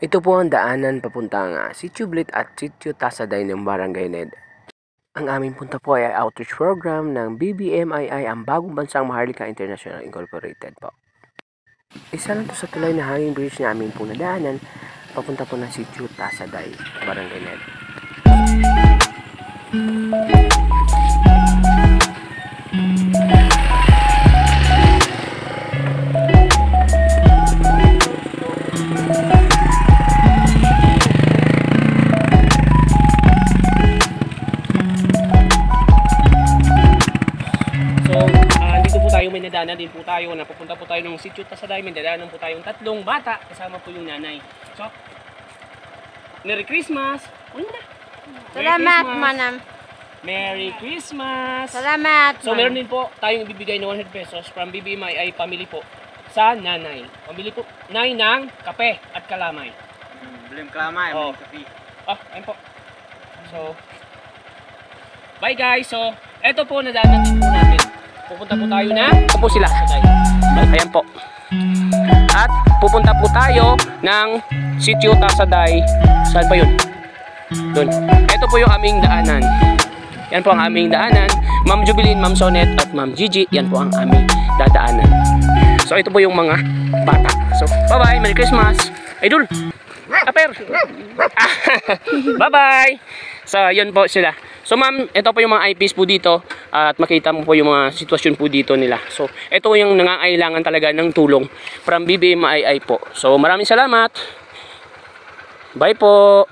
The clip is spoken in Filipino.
Ito po ang daanan papuntang Sitio Blit at Sitio Tasaday ng Barangay Ned. Ang aming punta po ay outreach program ng BBMII, ang Bagong Bansang Maharlika International Incorporated po. Isa lang to sa tulay na hanging bridge na aming po nadaanan papunta po ng Sitio Tasaday, Barangay Ned. May nadaanan din po tayo, napupunta po tayo ng Sitio Tasaday, may nadaanan po tayong 3 bata, kasama po yung nanay. So, Merry Christmas! Ulo na! Salamat, manam! Merry Christmas! Salamat! So, meron din po tayong ibibigay na 100 pesos from BBMII family po sa nanay. Pamili po, nay ng kape at kalamay. Bilim kalamay, oh. Kape. Ayun po. So, bye guys! So, eto po, nadaanan din po natin. Pupunta po tayo na, po sila. Ayan po. At pupunta po tayo ng Sitio Tasaday. Saan pa yun? Doon. Ito po yung aming daanan. Yan po ang aming daanan. Ma'am Jubilin, Ma'am Sonet at Ma'am Gigi. Yan po ang aming dadaanan. So ito po yung mga bata. So bye-bye. Merry Christmas. Idol. Aper. Bye-bye. So yun po sila. So ma'am, ito po yung mga IPs po dito at makita mo po yung mga sitwasyon po dito nila. So ito yung nangangailangan talaga ng tulong from BBMII po. So maraming salamat. Bye po.